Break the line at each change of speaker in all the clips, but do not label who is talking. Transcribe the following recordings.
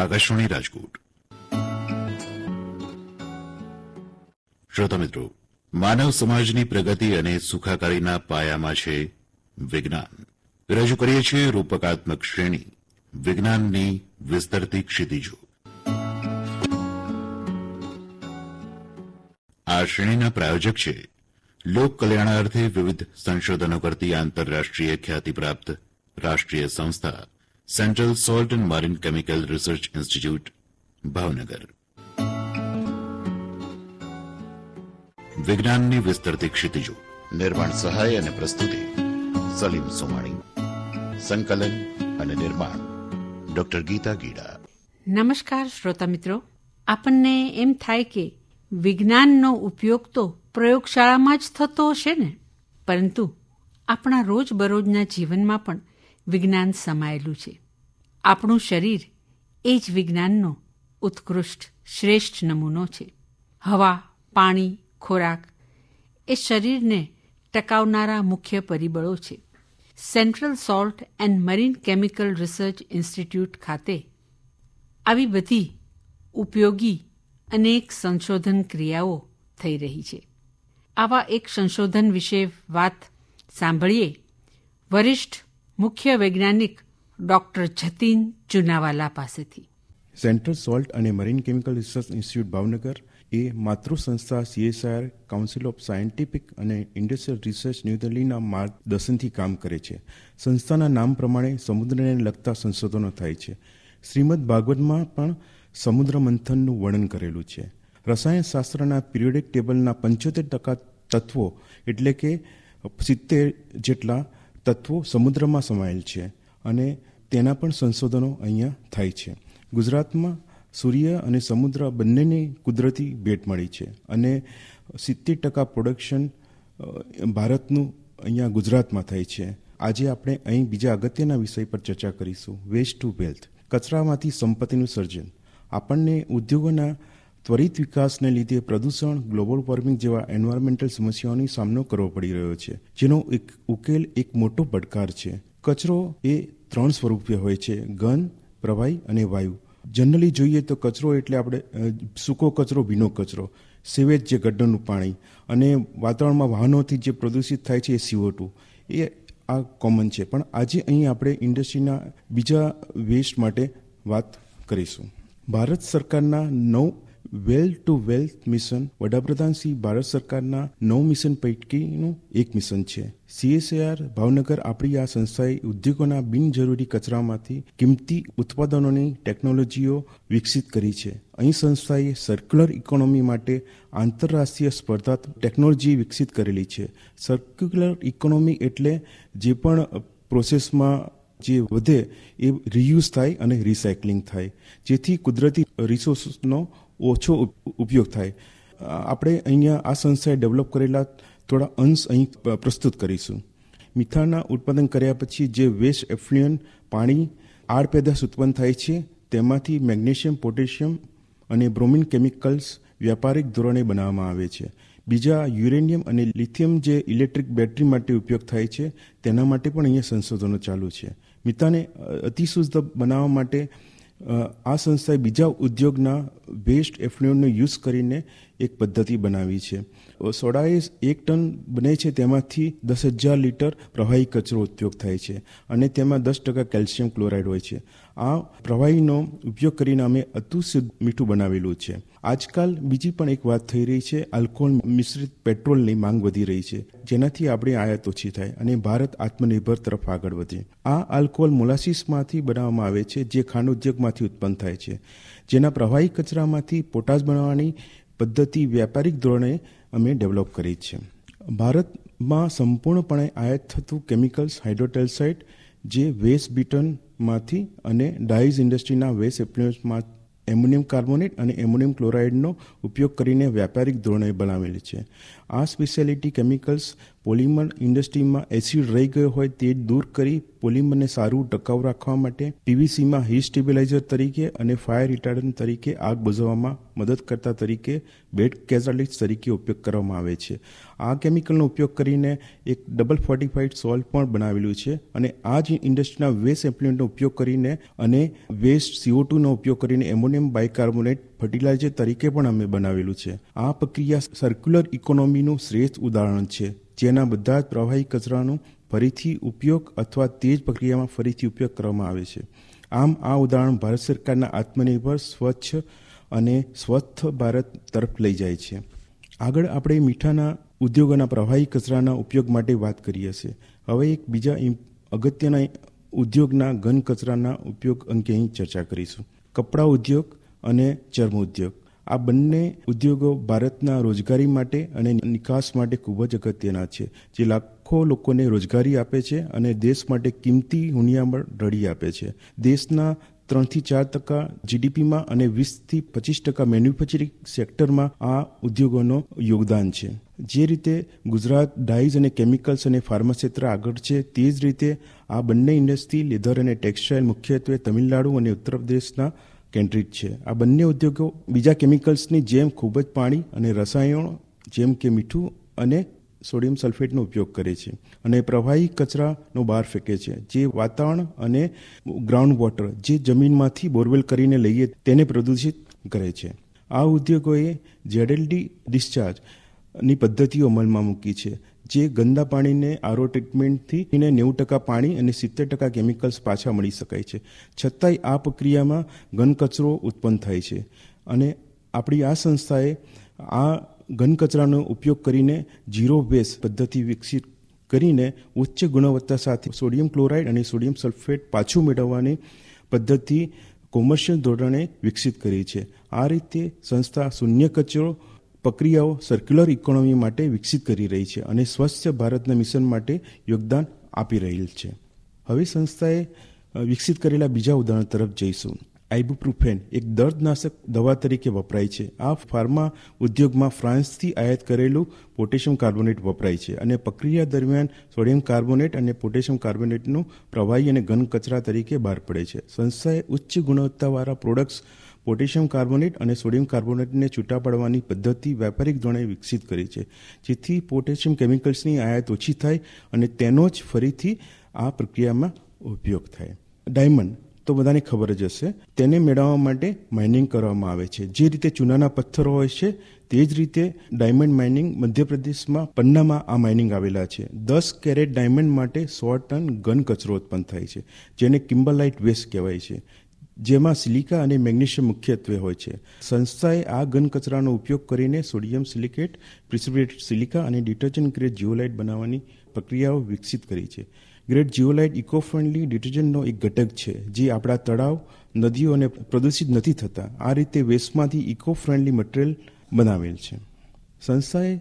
આકાશવાણી રાજકોટ. શ્રોતા મિત્રો, માનવ સમાજની પ્રગતિ અને સુખાકારીના પાયામાં છે વિજ્ઞાન. રજૂ કરીએ છીએ રૂપકાત્મક શ્રેણી વિજ્ઞાનની વિસ્તરતી ક્ષિતિજો. આ શ્રેણીના પ્રાયોજક છે લોક કલ્યાણાર્થે વિવિધ સંશોધનો કરતી આંતરરાષ્ટ્રીય ખ્યાતિપ્રાપ્ત રાષ્ટ્રીય સંસ્થા central salt and marine Chemical Research Institute, Bhavnagar. વિજ્ઞાનની વિસ્તરતી ક્ષિતિજો. નિર્માણ સહાય અને પ્રસ્તુતિ સલીમ સોમાણી. સંકલન અને નિર્માણ ડોક્ટર ગીતા ગીડા.
નમસ્કાર શ્રોતા મિત્રો. આપણને એમ થાય કે વિજ્ઞાનનો ઉપયોગ તો પ્રયોગશાળામાં જ થતો હશે ને, પરંતુ આપણા રોજબરોજના જીવનમાં પણ વિજ્ઞાન સમાયેલું છે. આપણું શરીર એ જ વિજ્ઞાનનો ઉત્કૃષ્ટ શ્રેષ્ઠ નમૂનો છે. હવા, પાણી, ખોરાક એ શરીરને ટકાવનારા મુખ્ય પરિબળો છે. Central salt and marine Chemical Research institute ખાતે આવી બધી ઉપયોગી અનેક સંશોધન ક્રિયાઓ થઈ રહી છે. આવા એક સંશોધન વિશે વાત સાંભળીએ વરિષ્ઠ મુખ્ય વૈજ્ઞાનિક ડોક્ટર જતીન ચુનાવાલા પાસેથી.
સેન્ટ્રલ સોલ્ટ અને Marine Chemical Research Institute Bhavnagar એ માતૃ સંસ્થા CSIR કાઉન્સિલ ઓફ સાયન્ટિફિક અને ઇન્ડસ્ટ્રીયલ રિસર્ચ ન્યૂ દિલ્હીના માર્ગદર્શનથી કામ કરે છે. સંસ્થાના નામ પ્રમાણે સમુદ્રને લગતા સંશોધનો થાય છે. શ્રીમદ ભાગવતમાં પણ સમુદ્ર મંથનનું વર્ણન કરેલું છે. રસાયણશાસ્ત્રના પિરિયોડિક ટેબલના 75% તત્વો એટલે કે 70 જેટલા તત્વો સમુદ્રમાં સમાયેલ છે અને તેના પણ સંશોધનો અહીંયા થાય છે. ગુજરાતમાં સૂર્ય અને સમુદ્ર બંનેની કુદરતી ભેટ મળી છે અને 70% પ્રોડક્શન ભારતનું અહીંયા ગુજરાતમાં થાય છે. આજે આપણે અહીં બીજા અગત્યના વિષય પર ચર્ચા કરીશું, વેસ્ટ ટુ વેલ્થ, કચરામાંથી સંપત્તિનું સર્જન. આપણને ઉદ્યોગોના ત્વરિત વિકાસને લીધે પ્રદૂષણ, ગ્લોબલ વોર્મિંગ જેવા એન્વાયરમેન્ટલ સમસ્યાઓનો સામનો કરવો પડી રહ્યો છે, જેનો ઉકેલ એક મોટો પડકાર છે. કચરો એ 3 સ્વરૂપે હોય છે: ઘન, પ્રવાહી અને વાયુ. જનરલી જોઈએ તો કચરો એટલે આપણે સૂકો કચરો, ભીનો કચરો, સીવેજ જે ગટરનું પાણી, અને વાતાવરણમાં વાહનોથી જે પ્રદૂષિત થાય છે એ CO2, એ આ કોમન છે. પણ આજે અહીં આપણે ઇન્ડસ્ટ્રીના બીજા વેસ્ટ માટે વાત કરીશું. ભારત સરકારના 9 વેલ ટુ વેલ્થ મિશન વડાપ્રધાન શ્રી ભારત સરકારના 9 મિશન પૈકીનું એક મિશન છે. CSIR ભાવનગર આપણી આ સંસ્થાએ ઉદ્યોગોના બિનજરૂરી કચરામાંથી કિંમતી ઉત્પાદનોની ટેકનોલોજીઓ વિકસિત કરી છે. અહીં સંસ્થાએ સર્ક્યુલર ઇકોનોમી માટે આંતરરાષ્ટ્રીય સ્પર્ધાત્મક ટેકનોલોજી વિકસિત કરેલી છે. સર્ક્યુલર ઇકોનોમી એટલે જે પણ પ્રોસેસમાં જે વધે એ રિયુઝ થાય અને રિસાયકલિંગ થાય, જેથી કુદરતી રિસોર્સનો ઓછો ઉપયોગ થાય. આપણે અહીંયા આ સંસ્થાએ ડેવલપ કરેલા થોડા અંશ અહીં પ્રસ્તુત કરીશું. મિથાનના ઉત્પાદન કર્યા પછી જે વેસ્ટ એફ્લુએન્ટ પાણી આડપેદાશ ઉત્પન્ન થાય છે, તેમાંથી મેગ્નેશિયમ, પોટેશિયમ અને બ્રોમિન કેમિકલ્સ વ્યાપારિક ધોરણે બનાવવામાં આવે છે. બીજા યુરેનિયમ અને લિથિયમ જે ઇલેક્ટ્રિક બેટરી માટે ઉપયોગ થાય છે, તેના માટે પણ અહીંયા સંશોધનો ચાલુ છે. મિથાને અતિશુદ્ધ બનાવવા માટે આ સંસ્થાએ બીજા ઉદ્યોગના વેસ્ટ એફ્લુએન્ટનો યુઝ કરીને એક પદ્ધતિ બનાવી છે. સોડાએ 1 ટન બને છે, તેમાંથી 10,000 લીટર પ્રવાહી કચરો ઉપયોગ થાય છે અને તેમાં 10% કેલ્શિયમ ક્લોરાઇડ હોય છે. આ પ્રવાહીનો ઉપયોગ કરીને અમે અતિશુદ્ધ મીઠું બનાવેલું છે. આજકાલ બીજી પણ એક વાત થઈ રહી છે, આલ્કોહોલ મિશ્રિત પેટ્રોલની માંગ વધી રહી છે, જેનાથી આપણી આયાત ઓછી થાય અને ભારત આત્મનિર્ભર તરફ આગળ વધે. આ આલ્કોહોલ મોલાસીસમાંથી બનાવવામાં આવે છે, જે ખાંડ ઉદ્યોગમાંથી ઉત્પન્ન થાય છે. જેના પ્રવાહી કચરામાંથી પોટાશ બનાવવાની પદ્ધતિ વ્યાપારિક ધોરણે અમે ડેવલપ કરી છે. ભારતમાં સંપૂર્ણપણે આયાત થતું કેમિકલ્સ હાઇડ્રોટેલ્સાઇડ જે વેસ્ટ બીટનમાંથી અને ડાઇઝ ઇન્ડસ્ટ્રીના વેસ્ટ એફ્લુએન્ટમાં એમોનિયમ કાર્બોનેટ અને એમોનિયમ ક્લોરાઇડનો ઉપયોગ કરીને વ્યાપારિક ધોરણે બનાવેલી છે. આ સ્પેશિયાલિટી કેમિકલ્સ પોલિમર ઇન્ડસ્ટ્રીમાં એસિડ રહી ગયો હોય તે દૂર કરી પોલિમરને સારું ટકાઉ રાખવા માટે પીવીસીમાં હીટ સ્ટેબિલાઇઝર તરીકે અને ફાયર રિટાર્ડન્ટ તરીકે આગ બુઝાવવામાં મદદ કરતા તરીકે બેડ કેટાલિસ્ટ તરીકે ઉપયોગ કરવામાં આવે છે. આ કેમિકલનો ઉપયોગ કરીને એક ડબલ ફોર્ટિફાઈડ સોલ્ટ પણ બનાવેલું છે અને આ જ ઇન્ડસ્ટ્રીના વેસ્ટ એફ્લુએન્ટનો ઉપયોગ કરીને અને વેસ્ટ CO2નો ઉપયોગ કરીને એમોનિયમ બાયકાર્બોનેટ ફર્ટિલાઇઝર તરીકે પણ અમે બનાવેલું છે. આ પ્રક્રિયા સર્ક્યુલર ઇકોનોમીનું શ્રેષ્ઠ ઉદાહરણ છે, જેના બધા જ પ્રવાહી કચરાનો ફરીથી ઉપયોગ અથવા તે જ પ્રક્રિયામાં ફરીથી ઉપયોગ કરવામાં આવે છે. આમ આ ઉદાહરણ ભારત સરકારના આત્મનિર્ભર, સ્વચ્છ અને સ્વસ્થ ભારત તરફ લઈ જાય છે. આગળ આપણે મીઠાના ઉદ્યોગોના પ્રવાહી કચરાના ઉપયોગ માટે વાત કરી હશે. હવે એક બીજા અગત્યના ઉદ્યોગના ઘન કચરાના ઉપયોગ અંગે અહીં ચર્ચા કરીશું. કપડાં ઉદ્યોગ અને ચર્મ ઉદ્યોગ. આ બંને ઉદ્યોગો ભારતના રોજગારી માટે અને નિકાસ માટે ખૂબ જ અગત્યના છે, જે લાખો લોકોને રોજગારી આપે છે અને દેશ માટે કિંમતી હુંડિયામણ રળી આપે છે. દેશના 3-4% GDPમાં અને 20-25% મેન્યુફેક્ચરિંગ સેક્ટરમાં આ ઉદ્યોગોનો યોગદાન છે. જે રીતે ગુજરાત ડાઇઝ અને કેમિકલ્સ અને ફાર્મા ક્ષેત્ર આગળ છે, તે જ રીતે આ બંને ઇન્ડસ્ટ્રી લેધર અને ટેક્સટાઇલ મુખ્યત્વે તમિલનાડુ અને ઉત્તર પ્રદેશના કેન્દ્રિત છે. આ બંને ઉદ્યોગો બીજા કેમિકલ્સની જેમ ખૂબ જ પાણી અને રસાયણો જેમ કે મીઠું અને સોડિયમ સલ્ફેટનો ઉપયોગ કરે છે અને પ્રવાહી કચરાનો બહાર ફેંકે છે, જે વાતાવરણ અને ગ્રાઉન્ડ વોટર, જે જમીનમાંથી બોરવેલ કરીને લઈએ તેને પ્રદૂષિત કરે છે. આ ઉદ્યોગોએ ZLD ડિસ્ચાર્જની પદ્ધતિઓ અમલમાં મૂકી છે, જે ગંદા પાણીને આરો ટ્રીટમેન્ટથી 90% પાણી અને 70% કેમિકલ્સ પાછા મળી શકાય છે. છતાંય આ પ્રક્રિયામાં ઘન કચરો ઉત્પન્ન થાય છે અને આપણી આ સંસ્થાએ આ ઘન કચરાનો ઉપયોગ કરીને ઝીરો વેસ્ટ પદ્ધતિ વિકસિત કરીને ઉચ્ચ ગુણવત્તા સાથે સોડિયમ ક્લોરાઇડ અને સોડિયમ સલ્ફેટ પાછું મેળવવાની પદ્ધતિ કોમર્શિયલ ધોરણે વિકસિત કરી છે. આ રીતે સંસ્થા શૂન્ય કચરો પ્રક્રિયાઓ સર્ક્યુલર ઇકોનોમી માટે વિકસિત કરી રહી છે અને સ્વચ્છ ભારતના મિશન માટે યોગદાન આપી રહેલ છે. હવે સંસ્થાએ વિકસિત કરેલા બીજા ઉદાહરણ તરફ જઈશું. આઇબુપ્રુફેન એક દર્દનાશક દવા તરીકે વપરાય છે. આ ફાર્મા ઉદ્યોગમાં ફ્રાન્સથી આયાત કરેલું પોટેશિયમ કાર્બોનેટ વપરાય છે અને પ્રક્રિયા દરમિયાન સોડિયમ કાર્બોનેટ અને પોટેશિયમ કાર્બોનેટનું પ્રવાહી અને ઘન કચરા તરીકે બહાર પડે છે. સંસ્થાએ ઉચ્ચ ગુણવત્તાવાળા પ્રોડક્ટ્સ પોટેશિયમ કાર્બોનેટ અને સોડિયમ કાર્બોનેટને છૂટા પાડવાની પદ્ધતિ વ્યાપારિક ધોરણે વિકસિત કરી છે, જેથી પોટેશિયમ કેમિકલ્સની આયાત ઓછી થાય અને તેનો જ ફરીથી આ પ્રક્રિયામાં ઉપયોગ થાય. ડાયમંડ તો બધાને ખબર જ હશે. તેને મેળવવા માટે માઇનિંગ કરવામાં આવે છે. જે રીતે ચૂનાના પથ્થરો હોય છે, તે જ રીતે ડાયમંડ માઇનિંગ મધ્યપ્રદેશમાં પન્નામાં આ માઇનિંગ આવેલા છે. 10 કેરેટ ડાયમંડ માટે 100 ટન ઘન કચરો ઉત્પન્ન થાય છે, જેને કિમ્બરલાઇટ વેસ્ટ કહેવાય છે, જેમાં સિલિકા અને મેગ્નેશિયમ મુખ્યત્વે હોય છે. સંસ્થાએ આ ઘન કચરાનો ઉપયોગ કરીને સોડિયમ સિલિકેટ, પ્રિસિપિટેટેડ સિલિકા અને ડિટર્જન્ટ ગ્રેડ જીઓલાઇટ બનાવવાની પ્રક્રિયાઓ વિકસિત કરી છે. ગ્રેડ જીઓલાઇટ ઇકો ફ્રેન્ડલી ડિટર્જન્ટનો એક ઘટક છે, જે આપણા તળાવ, નદીઓ અને પ્રદૂષિત નથી થતા. આ રીતે વેસ્ટમાંથી ઇકો ફ્રેન્ડલી મટીરિયલ બનાવેલ છે. સંસ્થાએ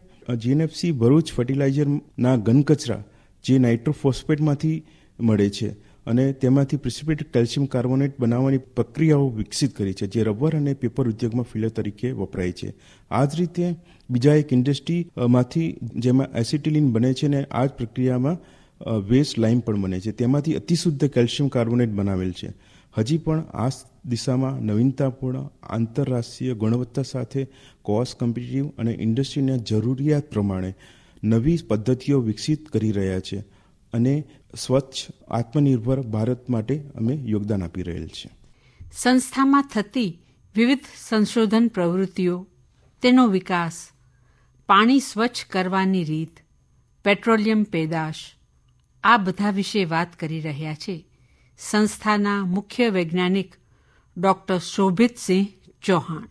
GNFC ભરૂચ ફર્ટિલાઇઝરના ઘન કચરા, જે નાઇટ્રોફોસ્ફેટમાંથી મળે છે અને તેમાંથી પ્રિસિપિટેટેડ કેલ્શિયમ કાર્બોનેટ બનાવવાની પ્રક્રિયાઓ વિકસિત કરી છે, જે રબર અને પેપર ઉદ્યોગમાં ફિલર તરીકે વપરાય છે. આ જ રીતે બીજા એક ઇન્ડસ્ટ્રીમાંથી જેમાં એસિટિલિન બને છે અને આ જ પ્રક્રિયામાં વેસ્ટ લાઇમ પણ બને છે, તેમાંથી અતિશુદ્ધ કેલ્શિયમ કાર્બોનેટ બનાવેલ છે. હજી પણ આ દિશામાં નવીનતાપૂર્ણ, આંતરરાષ્ટ્રીય ગુણવત્તા સાથે કોસ્ટ કોમ્પિટિટિવ અને ઇન્ડસ્ટ્રીના જરૂરિયાત પ્રમાણે નવી પદ્ધતિઓ વિકસિત કરી રહ્યા છે અને સ્વચ્છ આત્મનિર્ભર ભારત માટે અમે યોગદાન આપી રહેલ છે.
સંસ્થામાં થતી વિવિધ સંશોધન પ્રવૃત્તિઓ, તેનો વિકાસ, પાણી સ્વચ્છ કરવાની રીત, પેટ્રોલિયમ પેદાશ, આ બધા વિશે વાત કરી રહ્યા છે સંસ્થાના મુખ્ય વૈજ્ઞાનિક डॉक्टर शोभित सिंह चौहान.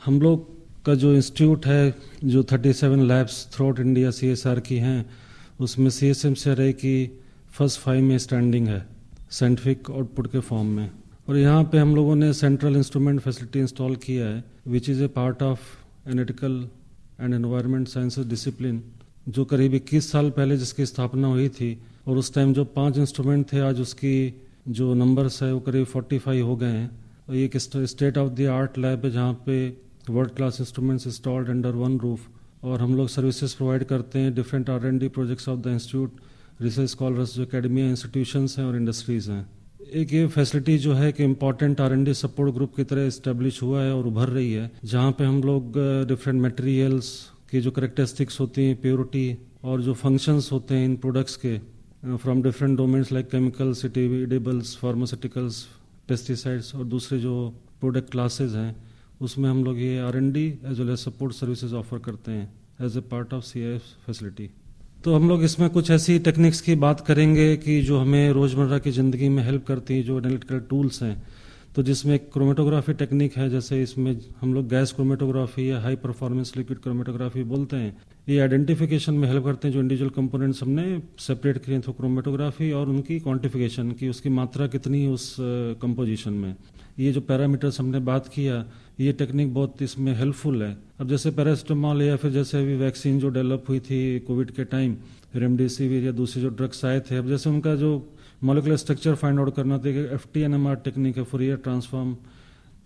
हम लोग का जो इंस्टीट्यूट है, जो 37 labs through out India CSR की हैं, उसमें CSMCRA की फर्स्ट 5 में स्टैंडिंग है साइंटिफिक आउटपुट के फॉर्म में. और यहाँ पे हम लोगों ने सेंट्रल इंस्ट्रूमेंट फैसिलिटी इंस्टॉल किया है, which is a part of analytical and environment sciences discipline, जो करीब 21 साल पहले जिसकी स्थापना हुई थी. और उस टाइम जो 5 इंस्ट्रूमेंट थे, आज उसकी जो नंबर्स है वो करीब 45 हो गए हैं. और ये एक state of the art lab है, जहाँ पे world class instruments installed under one roof. और हम लोग सर्विसेज प्रोवाइड करते हैं different R&D projects of the institute, research scholars जो एकेडमिया इंस्टीट्यूशंस हैं और इंडस्ट्रीज हैं। एक ये फैसिलिटी जो है कि इम्पॉर्टेंट R&D सपोर्ट ग्रुप की तरह इस्टेब्लिश हुआ है और उभर रही है, जहाँ पे हम लोग डिफरेंट मटेरियल्स की जो करेक्टरिस्टिक्स होती हैं, प्योरिटी और जो फंक्शंस होते हैं इन प्रोडक्ट्स के from different domains like chemicals, edibles, pharmaceuticals, pesticides और दूसरे जो प्रोडक्ट क्लासेज हैं, उसमें हम लोग ये R&D as well as support services offer करते हैं as a part of CIF facility. तो हम लोग इसमें कुछ ऐसी टेक्निक्स की बात करेंगे कि जो हमें रोज़मर्रा की ज़िंदगी में हेल्प करती हैं, जो एनालिटिकल टूल्स हैं। तो जिसमें एक क्रोमेटोग्राफी टेक्निक है, जैसे इसमें हम लोग गैस क्रोमेटोग्राफी या हाई परफॉर्मेंस लिक्विड क्रोमेटोग्राफी बोलते हैं। ये आइडेंटिफिकेशन में हेल्प करते हैं जो इंडिविजुअल कंपोनेंट्स हमने सेपरेट किए थ्रू क्रोमेटोग्राफी, और उनकी क्वांटिफिकेशन की उसकी मात्रा कितनी है उस कंपोजिशन में। ये जो पैरामीटर्स हमने बात किया, ये टेक्निक बहुत इसमें हेल्पफुल है। अब जैसे पैरासिटामॉल या फिर जैसे अभी वैक्सीन जो डेवलप हुई थी कोविड के टाइम, रेमडेसिविर या दूसरे जो ड्रग्स आए थे, अब जैसे उनका जो मॉलिक्यूलर स्ट्रक्चर फाइंड आउट करना था, FTNMR टेक्निक है, फूरियर ट्रांसफॉर्म।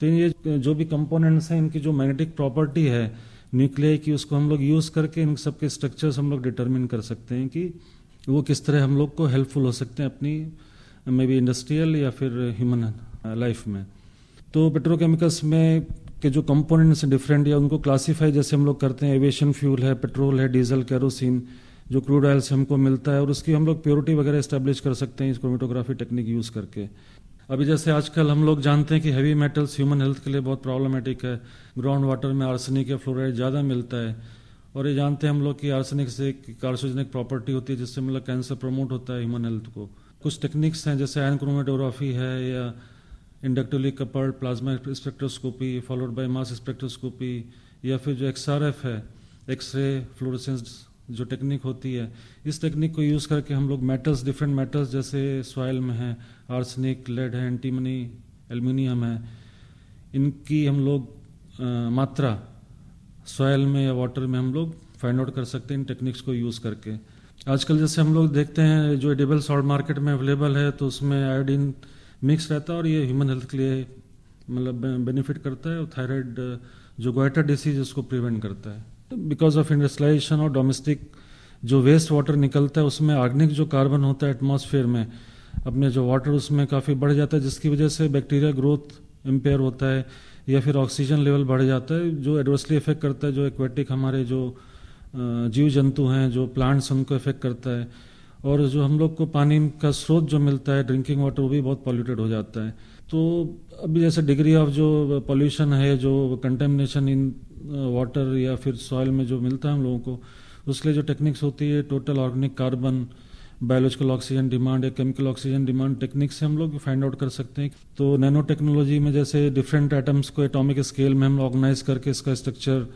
तो ये जो भी कंपोनेंट्स हैं, इनकी जो मैग्नेटिक प्रॉपर्टी है न्यूक्लियाई की, उसको हम लोग यूज करके इन सबके स्ट्रक्चर्स हम लोग डिटरमिन कर सकते हैं कि वो किस तरह हम लोग को हेल्पफुल हो सकते हैं अपनी मे बी इंडस्ट्रियल या फिर ह्यूमन लाइफ में। तो पेट्रोकेमिकल्स में के जो कंपोनेंट्स डिफरेंट या उनको क्लासीफाई जैसे हम लोग करते हैं, एविएशन फ्यूल है, पेट्रोल है, डीजल, केरोसिन जो क्रूड ऑयल से हमको मिलता है, और उसकी हम लोग प्योरिटी वगैरह एस्टेब्लिश कर सकते हैं इस क्रोमेटोग्राफी टेक्निक यूज करके। अभी जैसे आजकल हम लोग जानते हैं कि हैवी मेटल्स ह्यूमन हेल्थ के लिए बहुत प्रॉब्लमेटिक है। ग्राउंड वाटर में आर्सेनिक या फ्लोराइड ज़्यादा मिलता है, और ये जानते हैं हम लोग कि आर्सेनिक से कार्सिनोजेनिक प्रॉपर्टी होती है, जिससे मतलब कैंसर प्रमोट होता है ह्यूमन हेल्थ को। कुछ टेक्निक्स हैं जैसे आयन क्रोमेटोग्राफी है, या inductively coupled plasma spectroscopy followed by mass spectroscopy, या फिर जो XRF है, एक्सरे फ्लोरेसेंस जो टेक्निक होती है। इस टेक्निक को यूज़ करके हम लोग मेटल्स, डिफरेंट मेटल्स जैसे सॉइल में है आर्सेनिक, लेड है, एंटीमनी, एल्यूमिनियम है, इनकी हम लोग मात्रा सॉइल में या वाटर में हम लोग फाइंड आउट कर सकते हैं इन टेक्निक्स को यूज़ करके। आजकल जैसे हम लोग देखते हैं जो एडिबल सॉल्ट मार्केट में अवेलेबल है, तो उसमें आयोडीन मिक्स रहता है, और ये ह्यूमन हेल्थ के लिए मतलब बेनिफिट करता है, और थायराइड जो गोइटर डिसीज उसको प्रिवेंट करता है। बिकॉज ऑफ इंडस्ट्रियलाइजेशन और डोमेस्टिक जो वेस्ट वाटर निकलता है, उसमें ऑर्गेनिक जो कार्बन होता है एटमॉस्फेयर में, अपने जो वाटर उसमें काफ़ी बढ़ जाता है, जिसकी वजह से बैक्टीरिया ग्रोथ इम्पेयर होता है, या फिर ऑक्सीजन लेवल बढ़ जाता है, जो एडवर्सली इफेक्ट करता है जो एक्वेटिक हमारे जो जीव जंतु हैं, जो प्लांट्स, उनको इफेक्ट करता है। और जो हम लोग को पानी का स्रोत जो मिलता है ड्रिंकिंग वाटर, वो भी बहुत पॉल्यूटेड हो जाता है। तो अभी जैसे डिग्री ऑफ जो पॉल्यूशन है, जो कंटेमिनेशन इन वाटर या फिर सॉइल में जो मिलता है हम लोगों को, उसके लिए जो टेक्निक्स होती है total organic carbon, biological oxygen demand या केमिकल ऑक्सीजन डिमांड टेक्निक से हम लोग फाइंड आउट कर सकते हैं। तो नैनो टेक्नोलॉजी में जैसे डिफरेंट एटम्स को एटॉमिक स्केल में हम ऑर्गेनाइज करके इसका स्ट्रक्चर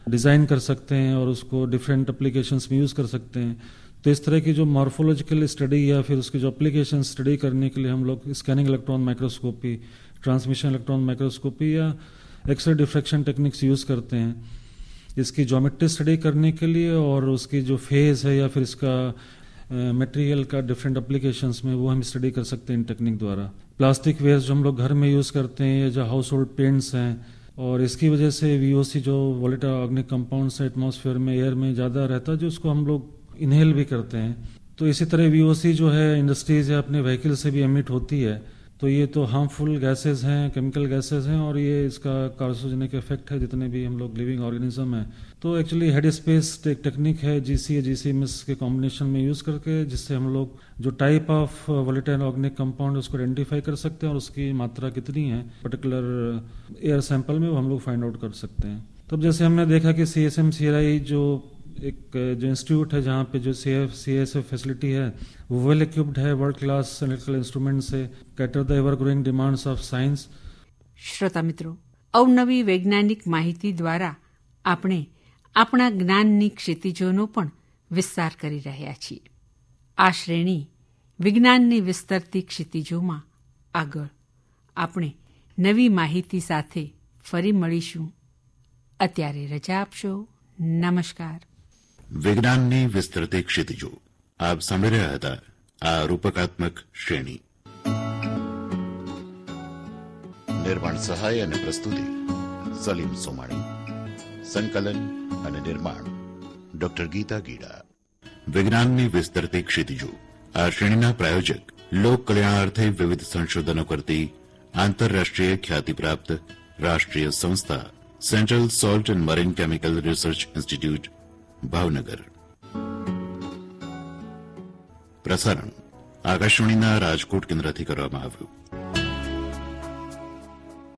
डिज़ाइन कर सकते हैं, और उसको डिफरेंट एप्लीकेशंस में यूज़ कर सकते हैं। तो इस तरह की जो मॉर्फोलॉजिकल स्टडी या फिर उसकी जो एप्लीकेशन स्टडी करने के लिए हम लोग scanning electron microscopy, transmission electron microscopy या एक्सरे डिफ्रैक्शन टेक्निक्स यूज़ करते हैं इसकी ज्योमेट्री स्टडी करने के लिए, और उसकी जो फेज है या फिर इसका मटेरियल का डिफरेंट एप्लीकेशंस में वो हम स्टडी कर सकते हैं इन टेक्निक द्वारा। प्लास्टिक वेस्ट जो हम लोग घर में यूज़ करते हैं, या जो हाउस होल्ड पेंट्स हैं, और इसकी वजह से VOC जो वोलेटाइल ऑर्गेनिक कंपाउंड्स है एटमॉस्फेयर में, एयर में ज़्यादा रहता है, जो उसको हम लोग इनहेल भी करते हैं। तो इसी तरह VOC जो है इंडस्ट्रीज या अपने व्हीकल से भी एमिट होती है। तो ये तो हार्मफुल गैसेज हैं, केमिकल गैसेज हैं, और ये इसका कार्सिनोजेनिक इफेक्ट है जितने भी हम लोग लिविंग ऑर्गेनिज्म है। तो एक्चुअली हेड स्पेस एक टेक्निक है GC या GCMS के कॉम्बिनेशन में यूज़ करके, जिससे हम लोग जो type of volatile organic compound उसको आइडेंटिफाई कर सकते हैं, और उसकी मात्रा कितनी है पर्टिकुलर एयर सैंपल में, वो हम लोग फाइंड आउट कर सकते हैं। तब जैसे हमने देखा कि CSM-CRI जो एक जो इंस्टीट्यूट है जहाँ पे जो CIF फैसिलिटी है वो वेल इक्विप्ड है, वर्ल्ड क्लास एनालिटिकल इंस्ट्रूमेंट से cater the ever growing demands of science.
શ્રોતા મિત્રો, અવનવી વૈજ્ઞાનિક માહિતી દ્વારા આપણે આપણા જ્ઞાનની ક્ષિતિજોનો પણ વિસ્તાર કરી રહ્યા છીએ. આ શ્રેણી વિજ્ઞાનની વિસ્તરતી ક્ષિતિજોમાં આગળ આપણે નવી માહિતી સાથે ફરી મળીશું. અત્યારે રજા આપશો. નમસ્કાર.
વિજ્ઞાનની વિસ્તૃત ક્ષિતિજો આપ સાંભળી રહ્યા હતા આ રૂપકાત્મક શ્રેણી. નિર્માણ સહાય અને પ્રસ્તુતિ સલીમ સોમાણી. સંકલન અને નિર્માણ ડોક્ટર ગીતા ગીડા. વિજ્ઞાનની વિસ્તરતી ક્ષિતિજો આ શ્રેણીના પ્રાયોજક લોક કલ્યાણાર્થે વિવિધ સંશોધનો કરતી આંતરરાષ્ટ્રીય ખ્યાતિપ્રાપ્ત રાષ્ટ્રીય સંસ્થા central salt and marine Chemical Research Institute Bhavnagar. પ્રસારણ આકાશવાણીના રાજકોટ કેન્દ્રથી કરવામાં આવ્યું.